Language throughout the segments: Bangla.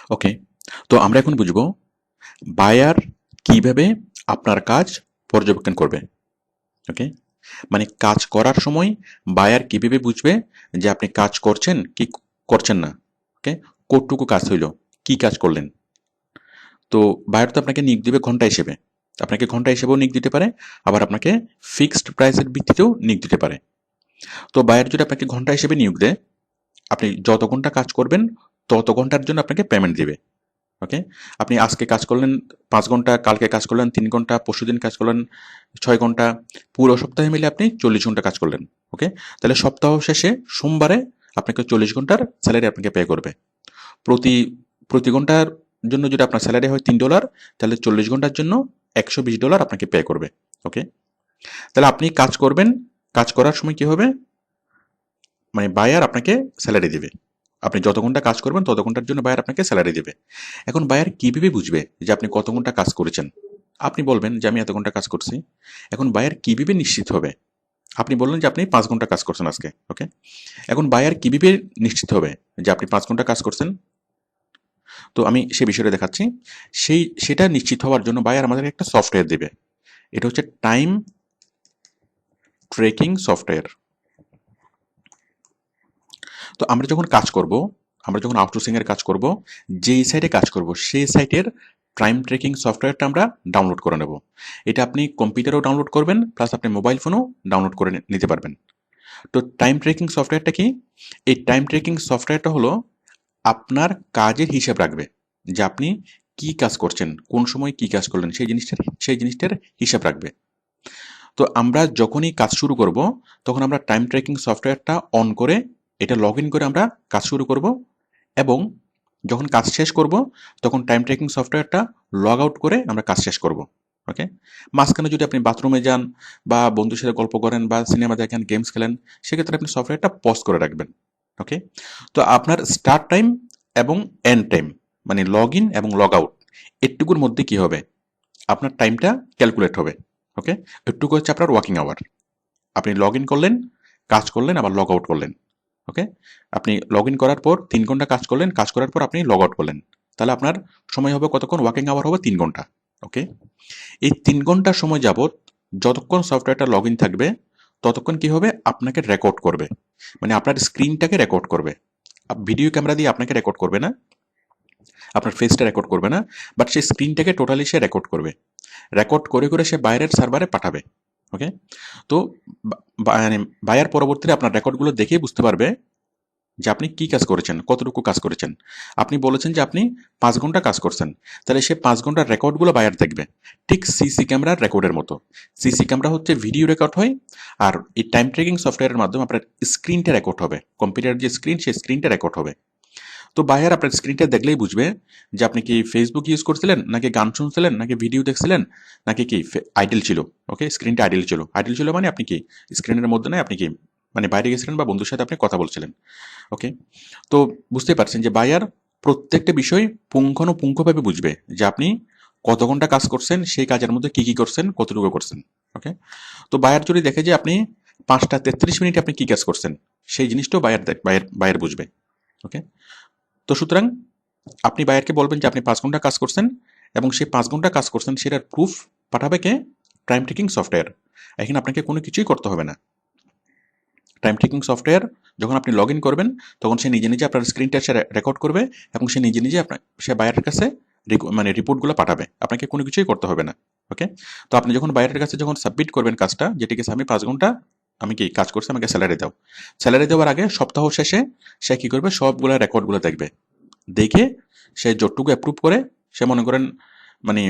ওকে, তো আমরা এখন বুঝবো বায়ার কিভাবে আপনার কাজ পর্যবেক্ষণ করবে। ওকে, মানে কাজ করার সময় বায়ার কিভাবে বুঝবে যে আপনি কাজ করছেন কি করছেন না। ওকে, কতটুকু কাজ হইল, কি কাজ করলেন। তো বায়ার তো আপনাকে নিয়োগ দিবে ঘন্টা হিসেবে, আপনাকে ঘন্টা হিসেবেও নিয়োগ দিতে পারে, আবার আপনাকে ফিক্সড প্রাইসের ভিত্তিতেও নিয়োগ দিতে পারে। তো বায়ার যদি আপনাকে ঘন্টা হিসেবে নিয়োগ দেয়, আপনি যত ঘন্টা কাজ করবেন তত ঘন্টার জন্য আপনাকে পেমেন্ট দিবে। ওকে, আপনি আজকে কাজ করলেন 5 ঘন্টা, কালকে কাজ করলেন 3 ঘন্টা, পরশুদিন কাজ করলেন 6 ঘন্টা, পুরো সপ্তাহে মিলে আপনি 40 ঘন্টা কাজ করলেন। ওকে, তাহলে সপ্তাহ শেষে সোমবারে আপনাকে 40 ঘন্টার স্যালারি আপনাকে পে করবে। প্রতি প্রতি ঘন্টার জন্য যদি আপনার স্যালারি হয় $3, তাহলে 40 ঘন্টার জন্য $120 আপনাকে পে করবে। ওকে, তাহলে আপনি কাজ করবেন, কাজ করার সময় কি হবে, মানে বায়ার আপনাকে স্যালারি দিবে। আপনি যত ঘন্টা কাজ করবেন তত ঘন্টার জন্য বায়ার আপনাকে স্যালারি দেবে। এখন বায়ার কিভাবে বুঝবে যে আপনি কত ঘন্টা কাজ করেছেন? আপনি বলবেন যে আমি এত ঘন্টা কাজ করছি। এখন বায়ার কিভাবে নিশ্চিত হবে? আপনি বললেন যে আপনি 5 ঘন্টা কাজ করছেন আজকে। ওকে, এখন বায়ার কিভাবে নিশ্চিত হবে যে আপনি 5 ঘন্টা কাজ করছেন? তো আমি সে বিষয়টা দেখাচ্ছি। সেটা নিশ্চিত হওয়ার জন্য বায়ার আমাদের একটা সফটওয়্যার দেবে। এটা হচ্ছে টাইম ট্রেকিং সফটওয়্যার। তো আমরা যখন কাজ করব, আমরা যখন আউটসোর্সিং এর কাজ করব, যেই সাইটে কাজ করব সেই সাইটের টাইম ট্রেকিং সফটওয়্যারটা আমরা ডাউনলোড করে নেব। এটা আপনি কম্পিউটারেও ডাউনলোড করবেন, প্লাস আপনি মোবাইল ফোনেও ডাউনলোড করে নিতে পারবেন। তো টাইম ট্রেকিং সফটওয়্যারটা কি? এই টাইম ট্রেকিং সফটওয়্যারটা হলো আপনার কাজের হিসাব রাখবে, যে আপনি কি কাজ করছেন, কোন সময় কি কাজ করলেন, সেই জিনিসটার হিসাব রাখবে। তো আমরা যখনই কাজ শুরু করব, তখন আমরা টাইম ট্র্যাকিং সফটওয়্যারটা অন করে এটা লগ ইন করে আমরা কাজ শুরু করব, এবং যখন কাজ শেষ করব তখন টাইম ট্র্যাকিং সফটওয়্যারটা লগ আউট করে আমরা কাজ শেষ করব। ওকে, মাঝখানে যদি আপনি বাথরুমে যান বা বন্ধুর সাথে গল্প করেন বা সিনেমা দেখেন, গেমস খেলেন, সেক্ষেত্রে আপনি সফটওয়্যারটা পজ করে রাখবেন। ওকে, তো আপনার স্টার্ট টাইম এবং এন্ড টাইম, মানে লগ ইন এবং লগ আউট, এটুকুর মধ্যে কি হবে, আপনার টাইমটা ক্যালকুলেট হবে। ওকে, এটুকু হচ্ছে আপনার ওয়ার্কিং আওয়ার। আপনি লগ ইন করলেন, কাজ করলেন, আবার লগ আউট করলেন। ওকে, আপনি লগ ইন করার পর 3 ঘন্টা কাজ করলেন, কাজ করার পর আপনি লগ আউট করলেন, তাহলে আপনার সময় হবে কতক্ষণ, ওয়ার্কিং আওয়ার হবে 3 ঘন্টা। ওকে, এই 3 ঘন্টা সময় যাবত যতক্ষণ সফটওয়্যারটা লগ ইন থাকবে ততক্ষণ কি হবে, আপনাকে রেকর্ড করবে, মানে আপনার স্ক্রিনটাকে রেকর্ড করবে। ভিডিও ক্যামেরা দিয়ে আপনাকে রেকর্ড করবে না, আপনার ফেসটা রেকর্ড করবে না, বাট সেই স্ক্রিনটাকে টোটালি সে রেকর্ড করবে। রেকর্ড করে করে সে বাইরের সার্ভারে পাঠাবে। ওকে, তো মানে বায়ার পরবর্তীতে আপনার রেকর্ডগুলো দেখেই বুঝতে পারবে যে আপনি কি কাজ করেছেন, কতটুকু কাজ করেছেন। আপনি বলেছেন যে আপনি 5 ঘন্টা কাজ করছেন, তাহলে সে 5 ঘন্টার রেকর্ডগুলো বায়ার দেখবে, ঠিক সিসি ক্যামেরার রেকর্ডের মতো। সিসি ক্যামেরা হচ্ছে ভিডিও রেকর্ড হয়, আর এই টাইম ট্রেকিং সফটওয়্যারের মাধ্যমে আপনার স্ক্রিনটা রেকর্ড হবে, কম্পিউটার যে স্ক্রিন সেই স্ক্রিনটা রেকর্ড হবে। তো বায়ার আপনার স্ক্রিনটা দেখলেই বুঝবে যে আপনি কি ফেসবুক ইউজ করছিলেন, নাকি গান শুনছিলেন, নাকি ভিডিও দেখছিলেন, নাকি কি আইডল ছিল। ওকে, স্ক্রিনটা আইডল ছিল। আইডল ছিল মানে আপনি কি স্ক্রিনের মধ্যে নয়, আপনি কি মানে বাইরে গেছিলেন বা বন্ধুর সাথে আপনি কথা বলছিলেন। ওকে, তো বুঝতে পারছেন যে বায়ার প্রত্যেকটা বিষয় পুঙ্খানুপুঙ্খভাবে বুঝবে যে আপনি কত ঘন্টা কাজ করছেন, সেই কাজের মধ্যে কি কি করছেন, কতটুকু করছেন। ওকে, তো বায়ার যদি দেখে যে আপনি 5টা 33 মিনিটে আপনি কি কাজ করছেন, সেই জিনিসটাও বায়ার বায়ার বায়ার বুঝবে। ওকে, তো সুতরাং আপনি বায়ারকে বলবেন যে আপনি 5 ঘন্টা কাজ করছেন, এবং সেই 5 ঘন্টা কাজ করছেন সেটার প্রুফ পাঠাবে কে, টাইম ট্রেকিং সফটওয়্যার। এখানে আপনাকে কোনো কিছুই করতে হবে না। টাইম ট্রেকিং সফটওয়্যার যখন আপনি লগ ইন করবেন তখন সে নিজে নিজে আপনার স্ক্রিনটা সে রেকর্ড করবে, এবং সে নিজে নিজে আপনার সে বায়ারের কাছে মানে রিপোর্টগুলো পাঠাবে, আপনাকে কোনো কিছুই করতে হবে না। ওকে, তো আপনি যখন বায়ারের কাছে যখন সাবমিট করবেন কাজটা, যেটি কাছে আমি 5 ঘন্টা আমি কি কাজ করছি, আমাকে স্যালারি দাও, স্যালারি দেওয়ার আগে সপ্তাহ শেষে সে কি করবে, সবগুলো রেকর্ডগুলো দেখবে, দেখে সে যতটুকু অ্যাপ্রুভ করে, সে মনে করেন মানে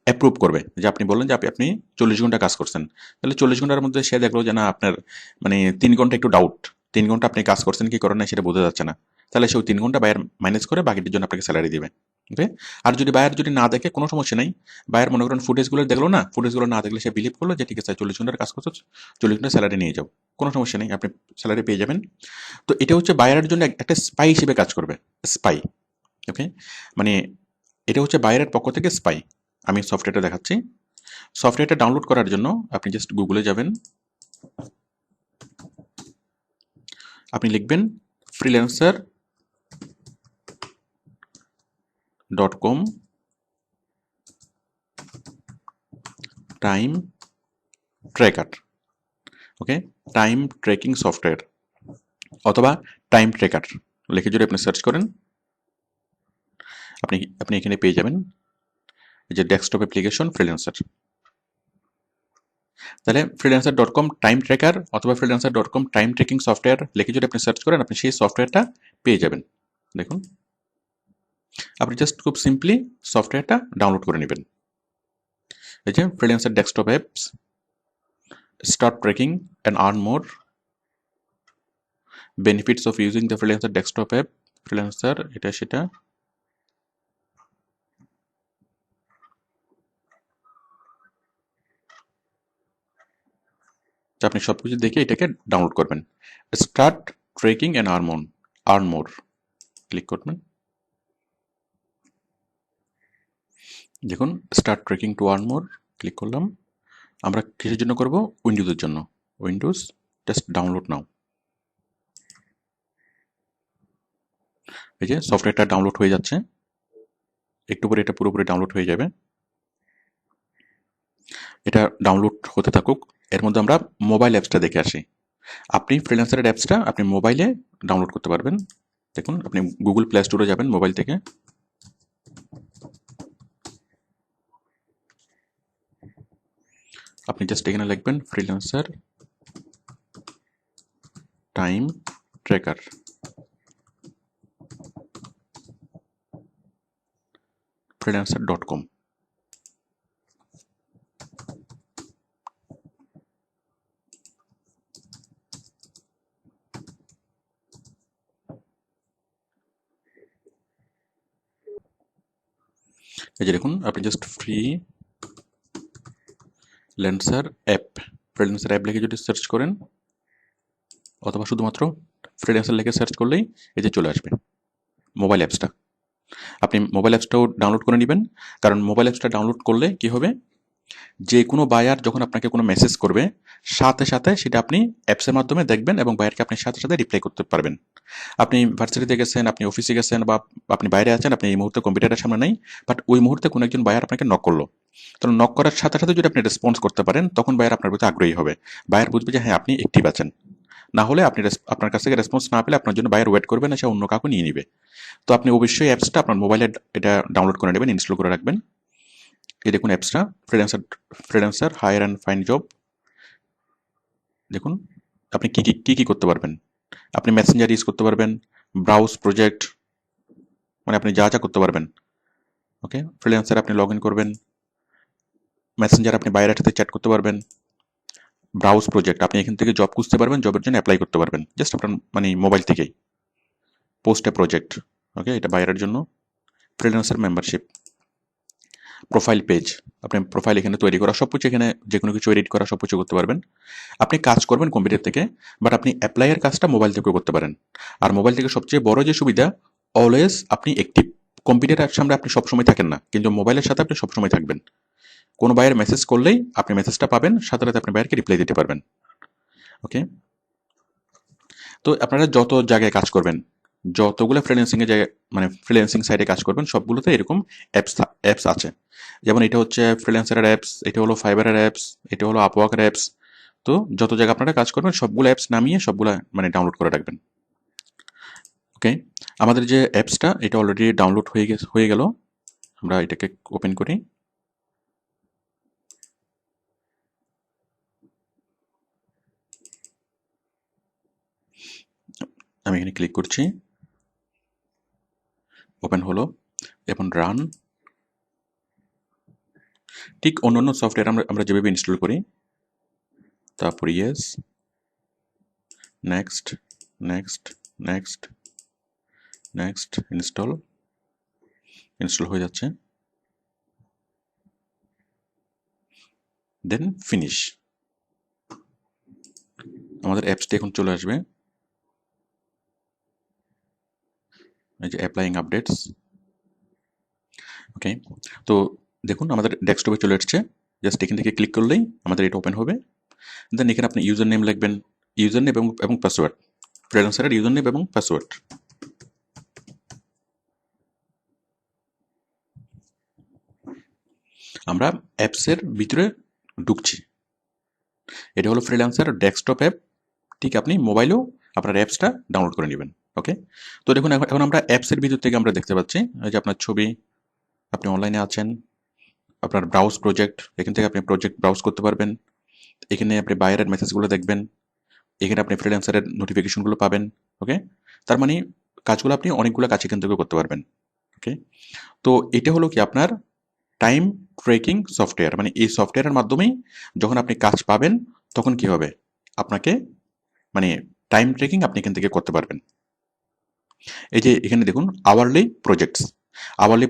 অ্যাপ্রুভ করবে যে আপনি বললেন যে আপনি 40 ঘন্টা কাজ করছেন, তাহলে 40 ঘন্টার মধ্যে সে দেখলো যে না আপনার মানে 3 ঘন্টা একটু ডাউট, 3 ঘন্টা আপনি কাজ করছেন কি করেন না সেটা বোঝা যাচ্ছে না, তাহলে সে ওই 3 ঘন্টা বায়ার মাইনাস করে বাকিটির জন্য আপনাকে স্যালারি দিবে। ওকে, আর যদি বায়ার যদি না দেখে কোনো সমস্যা নেই, বায়ার মনে করেন ফুটেজগুলো দেখলো না, ফুটেজগুলো না দেখলে সে বিলিভ করলো যে ঠিক আছে 40 ঘন্টার কাজ করছো, 40 ঘন্টা স্যালারি নিয়ে যাও, কোনো সমস্যা নেই, আপনি স্যালারি পেয়ে যাবেন। তো এটা হচ্ছে বায়ারের জন্য একটা স্পাই হিসেবে কাজ করবে, স্পাই। ওকে, মানে এটা হচ্ছে বাইরের পক্ষ থেকে স্পাই। আমি সফটওয়্যারটা দেখাচ্ছি। সফটওয়্যারটা ডাউনলোড করার জন্য আপনি জাস্ট গুগলে যাবেন, আপনি লিখবেন freelancer dot com time tracker, okay, time tracking software অথবা টাইম ট্র্যাকার লিখে যদি আপনি সার্চ করেন আপনি আপনি এখানে পেয়ে যাবেন এই যে ডেস্কটপ অ্যাপ্লিকেশন ফ্রিল্যান্সার। তাহলে freelancer dot com time tracker অথবা freelancer dot com time tracking software লিখে যদি আপনি সার্চ করেন আপনি সেই সফটওয়্যারটা পেয়ে যাবেন। দেখুন আপনি জাস্ট খুব সিম্পলি সফটওয়্যারটা ডাউনলোড করে নেবেন। এই যে freelancer desktop apps, start tracking and earn more, benefits of using the freelancer desktop app, freelancer এটা সেটা। আপনি সবকিছু দেখে এটাকে ডাউনলোড করবেন। Start trekking and earn more click করবেন। দেখুন start trekking to earn more click করলাম। আমরা কিসের জন্য করব? উইন্ডোজের জন্য। উইন্ডোজ জাস্ট ডাউনলোড নাও। এই যে সফটওয়্যারটা ডাউনলোড হয়ে যাচ্ছে, একটু পরে এটা পুরোপুরি ডাউনলোড হয়ে যাবে। এটা ডাউনলোড হতে থাকুক, এর মধ্যে আমরা মোবাইল অ্যাপসটা দেখে আসি। আপনি ফ্রিল্যান্সারের অ্যাপসটা আপনি মোবাইলে ডাউনলোড করতে পারবেন। দেখুন আপনি গুগল প্লে স্টোরে যাবেন মোবাইল থেকে, আপনি জাস্ট এখানে লিখবেন ফ্রিল্যান্সার টাইম ট্র্যাকার, freelancer.com। এই যে দেখুন আপনি জাস্ট ফ্রিল্যান্সার অ্যাপ লিখে যদি সার্চ করেন অথবা শুধুমাত্র ফ্রিল্যান্সার লিখে সার্চ করলেই এই যে চলে আসবে মোবাইল অ্যাপসটা। আপনি মোবাইল অ্যাপসটাও ডাউনলোড করে নেবেন, কারণ মোবাইল অ্যাপসটা ডাউনলোড করলে কি হবে, যে কোনো বায়ার যখন আপনাকে কোনো মেসেজ করবে সাথে সাথে সেটা আপনি অ্যাপসের মাধ্যমে দেখবেন এবং বায়ারকে আপনি সাথে সাথে রিপ্লাই করতে পারবেন। আপনি ভার্সিটিতে গেছেন, আপনি অফিসে গেছেন বা আপনি বাইরে আছেন, আপনি এই মুহূর্তে কম্পিউটারের সামনে নেই, বাট ওই মুহূর্তে কোনো একজন বায়ার আপনাকে নক করলো, তো নক করার সাথে সাথে যদি আপনি রেসপন্স করতে পারেন তখন বায়ার আপনার প্রতি আগ্রহী হবে। বায়ার বুঝবে যে হ্যাঁ আপনি অ্যাক্টিভ আছেন। না হলে আপনি আপনার কাছ থেকে রেসপন্স না পেলে আপনার জন্য বায়ার ওয়েট করবে না, সে অন্য কাউকে নিয়ে নিবে। তো আপনি অবশ্যই অ্যাপসটা আপনার মোবাইলে এটা ডাউনলোড করে নেবেন, ইনস্টল করে রাখবেন। এই দেখুন অ্যাপসটা freelancer hire and find job. দেখুন আপনি কি করতে পারবেন। আপনি মেসেঞ্জার ইউজ করতে পারবেন, ব্রাউজ প্রজেক্ট, মানে আপনি যা যা করতে পারবেন। ওকে, ফ্রিল্যান্সার আপনি লগ ইন করবেন, মেসেঞ্জার আপনি বাইরের সাথে চ্যাট করতে পারবেন, ব্রাউজ প্রজেক্ট আপনি এখান থেকে জব খুঁজতে পারবেন, জবের জন্য অ্যাপ্লাই করতে পারবেন জাস্ট আপনার মানে মোবাইল থেকেই। পোস্ট এ প্রজেক্ট, ওকে, এটা বাইরের জন্য। ফ্রিল্যান্সার মেম্বারশিপ, প্রোফাইল পেজ, আপনি প্রোফাইল এখানে তৈরি করা, সব কিছু এখানে যে কোনো কিছু এডিট করা সব কিছু করতে পারবেন। আপনি কাজ করবেন কম্পিউটার থেকে, বাট আপনি অ্যাপ্লাইয়ের কাজটা মোবাইল থেকেও করতে পারেন। আর মোবাইল থেকে সবচেয়ে বড় যে সুবিধা, অলওয়েজ আপনি অ্যাক্টিভ। কম্পিউটারের সামনে আপনি সবসময় থাকেন না, কিন্তু মোবাইলের সাথে আপনি সবসময় থাকবেন। কোনো বাইরের মেসেজ করলেই আপনি মেসেজটা পাবেন, সাথে সাথে আপনি বাইরকে রিপ্লাই দিতে পারবেন। ওকে, তো আপনারা যত জায়গায় কাজ করবেন, যতগুলো ফ্রিল্যান্সিংয়ের জায়গায় মানে ফ্রিল্যান্সিং সাইটে কাজ করবেন সবগুলোতে এরকম অ্যাপস আছে। যেমন এটা হচ্ছে ফ্রিল্যান্সারের অ্যাপস, এটা হলো ফাইবারের অ্যাপস, এটা হলো আপওয়ার্কের অ্যাপস। তো যত জায়গায় আপনারা কাজ করবেন সবগুলো অ্যাপস নামিয়ে সবগুলো মানে ডাউনলোড করে রাখবেন। ওকে, আমাদের যে অ্যাপসটা এটা অলরেডি ডাউনলোড হয়ে গেল। আমরা এটাকে ওপেন করি। আমি এখানে ক্লিক করছি, ওপেন হলো, এখন রান। ঠিক অন্যান্য সফটওয়্যার আমরা যেভাবে ইনস্টল করি, তারপর yes, next next next next, install হয়ে যাচ্ছে, দেন ফিনিশ। আমাদের অ্যাপসটি এখন চলে আসবে, এই যে অ্যাপ্লাইং আপডেটস। ওকে, তো দেখুন আমাদের ডেস্কটপে চলে এসেছে, জাস্ট এখান থেকে ক্লিক করলেই আমাদের এটা ওপেন হবে। দেন এখানে আপনি ইউজার নেম লিখবেন, ইউজার নেম এবং পাসওয়ার্ড, ফ্রিল্যান্সারের ইউজার নেম এবং পাসওয়ার্ড। আমরা অ্যাপসের ভিতরে ঢুকছি। এটা হলো ফ্রিল্যান্সার ডেস্কটপ অ্যাপ। ঠিক আপনি মোবাইলেও আপনার অ্যাপসটা ডাউনলোড করে নেবেন। ওকে, তো দেখুন এখন আমরা অ্যাপসের ভিতর থেকে আমরা দেখতে পাচ্ছি এই যে আপনার ছবি, আপনি অনলাইনে আছেন, আপনার ব্রাউজ প্রজেক্ট, এখান থেকে আপনি প্রজেক্ট ব্রাউজ করতে পারবেন। এখানে আপনি বায়ারের মেসেজগুলো দেখবেন, এখানে আপনি ফ্রিল্যান্সারের নোটিফিকেশনগুলো পাবেন। ওকে, তার মানে কাজগুলো আপনি অনেকগুলো কাজ এখান থেকে করতে পারবেন। ওকে, তো এটা হলো কি আপনার টাইম ট্র্যাকিং সফটওয়্যার। মানে এই সফটওয়্যারের মাধ্যমেই যখন আপনি কাজ পাবেন তখন কি হবে, আপনাকে মানে টাইম ট্র্যাকিং আপনি এখান থেকে করতে পারবেন। এই যে এখানে দেখুন আওয়ারলি প্রজেক্টস, আওয়ারলি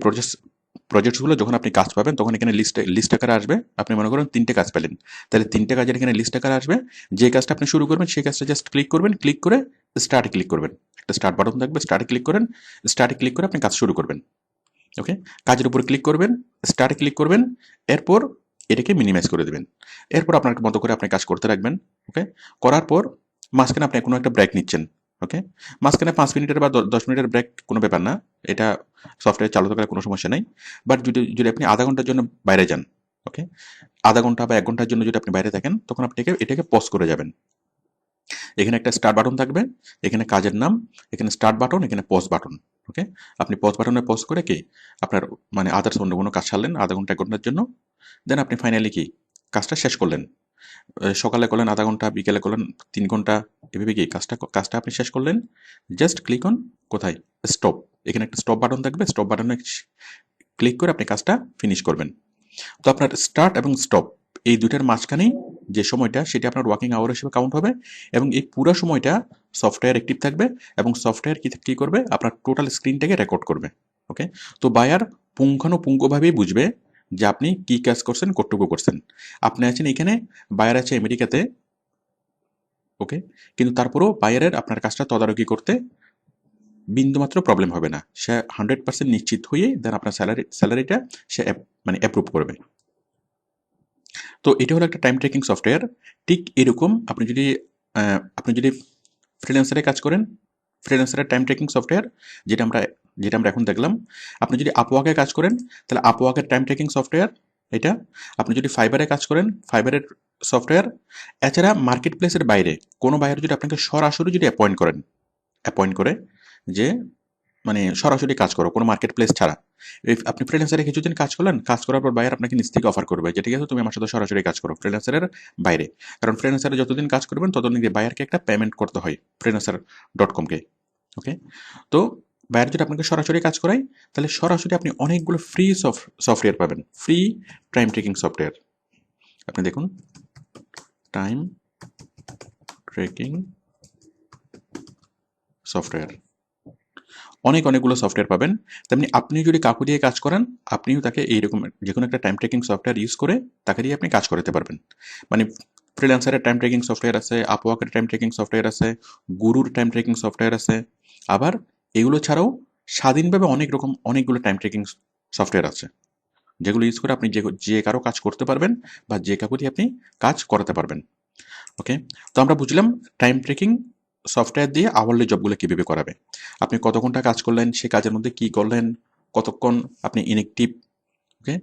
প্রজেক্টসগুলো যখন আপনি কাজ পাবেন তখন এখানে লিস্ট আকারে আসবে। আপনি মনে করেন 3টে কাজ পেলেন, তাহলে 3টে কাজের এখানে লিস্ট আকারে আসবে। যে কাজটা আপনি শুরু করবেন সেই কাজটা জাস্ট ক্লিক করবেন, ক্লিক করে স্টার্টে ক্লিক করবেন। একটা স্টার্ট বাটন থাকবে, স্টার্টে ক্লিক করেন, স্টার্টে ক্লিক করে আপনি কাজ শুরু করবেন। ওকে, কাজের উপর ক্লিক করবেন, স্টার্টে ক্লিক করবেন, এরপর এটাকে মিনিমাইজ করে দেবেন। এরপর আপনার মতো করে আপনি কাজ করতে রাখবেন। ওকে, করার পর মাঝখানে আপনি কোনো একটা ব্রেক নিচ্ছেন। ওকে, মাঝখানে 5 মিনিটের বা 10 মিনিটের ব্রেক কোনো ব্যাপার না, এটা সফটওয়্যার চালু থাকলে কোনো সমস্যা নেই। বাট যদি যদি আপনি আধা ঘন্টার জন্য বাইরে যান, ওকে, আধা ঘন্টা বা 1 ঘন্টার জন্য যদি আপনি বাইরে থাকেন তখন আপনি এটাকে পজ করে যাবেন। এখানে একটা স্টার্ট বাটন থাকবে, এখানে কাজের নাম, এখানে স্টার্ট বাটন, এখানে পজ বাটন। ওকে, আপনি পজ বাটনে পজ করে কি আপনার মানে আদার্স অন্য কোনো কাজ সারলেন আধা ঘন্টা 1 ঘন্টার জন্য, দেন আপনি ফাইনালি কি কাজটা শেষ করলেন। সকালে করলেন আধা ঘন্টা, বিকেলে করলেন 3 ঘন্টা, এভাবে কি কাজটা আপনি শেষ করলেন। জাস্ট ক্লিক অন কোথায় স্টপ, এখানে একটা স্টপ বাটন থাকবে, স্টপ বাটনে ক্লিক করে আপনি কাজটা ফিনিশ করবেন। তো আপনার স্টার্ট এবং স্টপ এই দুইটার মাঝখানেই যে সময়টা সেটা আপনার ওয়ার্কিং আওয়ার হিসেবে কাউন্ট হবে, এবং এই পুরো সময়টা সফটওয়্যার অ্যাক্টিভ থাকবে এবং সফটওয়্যার কি করবে আপনার টোটাল স্ক্রিনটাকে রেকর্ড করবে। ওকে, তো বায়ার পুঙ্খানুপুঙ্খভাবেই বুঝবে যে আপনি কি কাজ করছেন, কতটুকু করছেন। আপনি আছেন এখানে, বায়ার আছে আমেরিকাতে। ওকে, কিন্তু তারপরেও বায়ারের আপনার কাজটা তদারকি করতে বিন্দুমাত্র প্রবলেম হবে না। সে 100% নিশ্চিত হয়ে দেন আপনার স্যালারিটা সে মানে অ্যাপ্রুভ করবে। তো এটা হলো একটা টাইম ট্র্যাকিং সফটওয়্যার। ঠিক এরকম আপনি যদি ফ্রিল্যান্সারে কাজ করেন, ফ্রিল্যান্সারের টাইম ট্র্যাকিং সফটওয়্যার যেটা আমরা এখন দেখলাম। আপনি যদি আপওয়ার্কে কাজ করেন তাহলে আপওয়ার্কের টাইম ট্র্যাকিং সফটওয়্যার এটা। আপনি যদি ফাইবারে কাজ করেন ফাইবারের সফটওয়্যার। এছাড়া মার্কেট প্লেসের বাইরে কোনো বায়ার যদি আপনাকে সরাসরি যদি অ্যাপয়েন্ট করে যে মানে সরাসরি কাজ করো কোনো মার্কেট প্লেস ছাড়া, আপনি ফ্রিল্যান্সারে কিছুদিন কাজ করলেন, কাজ করার পর বায়ার আপনাকে নিজ থেকে অফার করবে যে ঠিক আছে তুমি আমার সাথে সরাসরি কাজ করো ফ্রিল্যান্সারের বাইরে। কারণ ফ্রিল্যান্সারে যতদিন কাজ করবেন ততদিন বায়ারকে একটা পেমেন্ট করতে হয় ফ্রিল্যান্সার.com-কে। ওকে, তো বায়ার যদি আপনাকে সরাসরি কাজ করায় তাহলে সরাসরি আপনি অনেকগুলো ফ্রি সফটওয়্যার পাবেন, ফ্রি টাইম ট্রেকিং সফটওয়্যার। আপনি দেখুন টাইম ট্রেকিং সফটওয়্যার, অনেকগুলো সফটওয়্যার পাবেন। তেমনি আপনি যদি কাকু দিয়ে কাজ করান আপনিও তাকে এইরকম যে কোনো একটা টাইম ট্রেকিং সফটওয়্যার ইউজ করে তাকে দিয়ে আপনি কাজ করাতে পারবেন। মানে ফ্রিল্যান্সারের টাইম ট্রেকিং সফটওয়্যার আছে, আপওয়ার্কের টাইম ট্রেকিং সফটওয়্যার আছে, গুরুর টাইম ট্রেকিং সফটওয়্যার আছে। আবার এগুলো ছাড়াও স্বাধীনভাবে অনেকগুলো টাইম ট্রেকিং সফটওয়্যার আছে যেগুলো ইউজ করে আপনি যে কারো কাজ করতে পারবেন বা যে কাকু দিয়ে আপনি কাজ করাতে পারবেন। ওকে, তো আমরা বুঝলাম টাইম ট্রেকিং সফটওয়্যার দিয়ে আওয়ারলি জবগুলো কীভাবে করাবে। আপনি কত ঘন্টা কাজ করলেন, সে কাজের মধ্যে কি করলেন, কতক্ষণ আপনি ইনএক্টিভ, ওকে,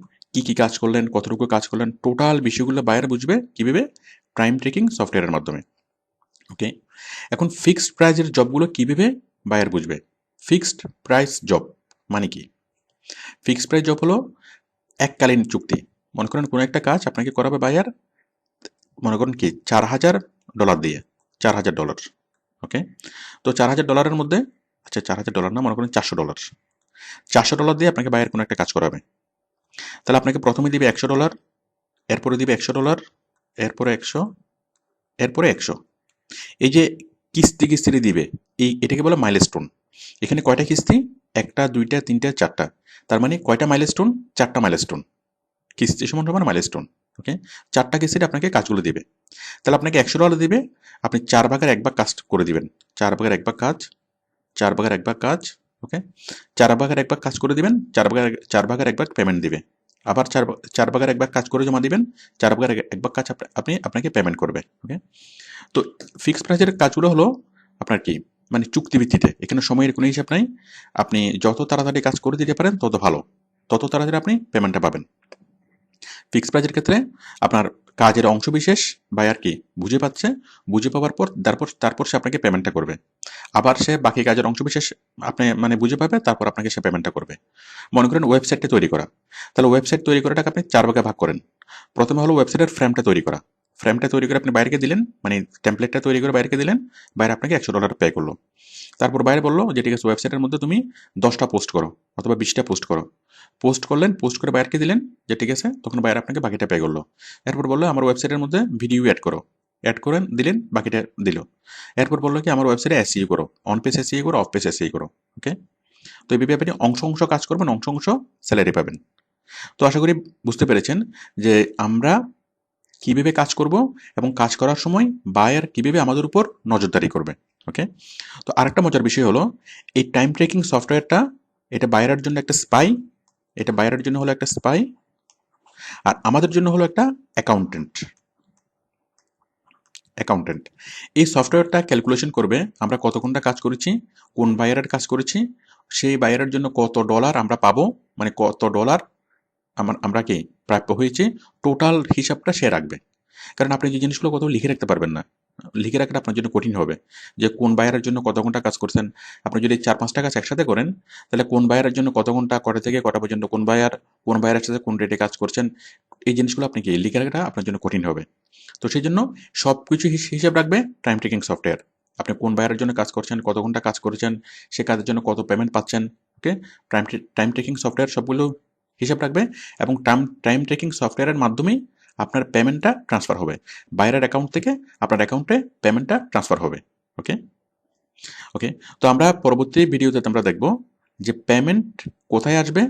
কি কাজ করলেন, কতটুকু কাজ করলেন, টোটাল বিষয়গুলো বায়ার বুঝবে কীভাবে টাইম ট্রেকিং সফটওয়্যারের মাধ্যমে। ওকে, এখন ফিক্সড প্রাইজের জবগুলো কীভাবে বায়ার বুঝবে। ফিক্সড প্রাইস জব মানে কি? ফিক্সড প্রাইস জব হলো এককালীন চুক্তি। মনে করেন কোনো একটা কাজ আপনাকে করাবে বায়ার, মনে করেন কি $4,000 দিয়ে, $4,000। ওকে, তো $4,000 মধ্যে, আচ্ছা $4,000 না, মনে করেন $400, $400 দিয়ে আপনাকে বায়ার কোনো একটা কাজ করাবে। তাহলে আপনাকে প্রথমে দিবে $100, এরপরে দিবে $100, এরপরে 100, এরপরে 100। এই যে কিস্তিতে দিবে, এটাকে বলে মাইলস্টোন। এখানে কয়টা কিস্তি? 1টা 2টা 3টা 4টা, তার মানে কয়টা মাইলস্টোন? 4টা মাইলস্টোন। কিস্তি সমান মাইলস্টোন। ওকে, 4টা কিস্তিতে আপনাকে কাজগুলো দিবে। তাহলে আপনাকে $100 দিবে, আপনি 4/1 কাজ করে দিবেন। 4/1 কাজ, 4/1 কাজ। ওকে, 4/1 কাজ করে দিবেন, 4/1 পেমেন্ট দিবে। আবার 4/1 কাজ করে জমা দিবেন, 4/1 কাজ আপনাকে পেমেন্ট করবে। ওকে, তো ফিক্সড প্রাইসের কাজগুলো হলো আপনার কি মানে চুক্তিভিত্তিতে, এখানে সময়ের কোনো হিসাব নাই। আপনি যত তাড়াতাড়ি কাজ করে দিতে পারেন তত ভালো, তত তাড়াতাড়ি আপনি পেমেন্টটা পাবেন। ফিক্সড প্রাইজের ক্ষেত্রে আপনার কাজের অংশবিশেষ বায়ার কি বুঝে পাচ্ছে, বুঝে পাওয়ার পর তারপর সে আপনাকে পেমেন্টটা করবে। আবার সে বাকি কাজের অংশবিশেষ আপনি মানে বুঝে পাবে, তারপর আপনাকে সে পেমেন্টটা করবে। মনে করেন ওয়েবসাইটটা তৈরি করা, তাহলে ওয়েবসাইট তৈরি করাটাকে আপনি 4 ভাগে ভাগ করেন। প্রথমে হলো ওয়েবসাইটের ফ্রেমটা তৈরি করা। ফ্রেমটা তৈরি করে আপনি বাইরেকে দিলেন, মানে টেমপ্লেটটা তৈরি করে বাইরেকে দিলেন, বাইরে আপনাকে $100 পে করলো। তারপর বাইরে বললো যে ঠিক আছে ওয়েবসাইটের মধ্যে তুমি 10টা পোস্ট করো অথবা 20টা পোস্ট করো। পোস্ট করলেন, পোস্ট করে বাইরকে দিলেন যে ঠিক আছে, তখন বাইরে আপনাকে বাকিটা পে করলো। এরপর বললো আমার ওয়েবসাইটের মধ্যে ভিডিও অ্যাড করো, অ্যাড করেন দিলেন, বাকিটা দিল। এরপর বললো কি আমার ওয়েবসাইটে এসইও করো, অন পেজ এসইও করো, অফ পেজ এসইও করো। ওকে, তো এইভাবে আপনি অংশ কাজ করবেন, অংশ স্যালারি পাবেন। তো আশা করি বুঝতে পেরেছেন যে আমরা কিভাবে কাজ করব এবং কাজ করার সময় বায়ার কিভাবে আমাদের উপর নজরদারি করবে। ওকে, তো আরেকটা মজার বিষয় হলো এই টাইম ট্র্যাকিং সফটওয়্যারটা, এটা বায়ারের জন্য একটা স্পাই, এটা বায়ারের জন্য হলো একটা স্পাই, আর আমাদের জন্য হলো একটা অ্যাকাউন্টেন্ট। অ্যাকাউন্টেন্ট এই সফটওয়্যারটা ক্যালকুলেশন করবে আমরা কত ঘন্টা কাজ করেছি, কোন বায়ারের কাজ করেছি, সেই বায়ারের জন্য কত ডলার আমরা পাবো, মানে কত ডলার আমরা কি প্রাপ্য হয়েছে, টোটাল হিসাবটা সে রাখবে। কারণ আপনি যে জিনিসগুলো কোথাও লিখে রাখতে পারবেন না, লিখে রাখাটা আপনার জন্য কঠিন হবে, যে কোন বায়ারের জন্য কত ঘন্টা কাজ করছেন। আপনি যদি 4-5টা কাজ একসাথে করেন, তাহলে কোন বায়ারের জন্য কত ঘন্টা, কটা থেকে কটা পর্যন্ত, কোন বায়ারের সাথে কোন রেটে কাজ করছেন, এই জিনিসগুলো আপনি কি লিখে রাখাটা আপনার জন্য কঠিন হবে। তো সেই জন্য সব কিছু হিসাব রাখবে টাইম ট্রেকিং সফটওয়্যার। আপনি কোন বায়ারের জন্য কাজ করছেন, কত ঘন্টা কাজ করেছেন, সে কাজের জন্য কত পেমেন্ট পাচ্ছেন। ওকে, টাইম ট্রেকিং সফটওয়্যার সবগুলো হিসাব রাখবে, এবং টাইম ট্রেকিং সফটওয়্যারের মাধ্যমেই আপনার পেমেন্টটা ট্রান্সফার হবে। বাইরের অ্যাকাউন্ট থেকে আপনার অ্যাকাউন্টে পেমেন্টটা ট্রান্সফার হবে। ওকে, ওকে, তো আমরা পরবর্তী ভিডিওতে আমরা দেখব যে পেমেন্ট কোথায় আসবে,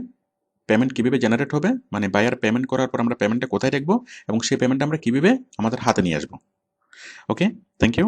পেমেন্ট কিভাবে জেনারেট হবে, মানে বায়ার পেমেন্ট করার পর আমরা পেমেন্টটা কোথায় রাখবো, এবং সেই পেমেন্ট আমরা কিভাবে আমাদের হাতে নিয়ে আসবো। ওকে, থ্যাংক ইউ।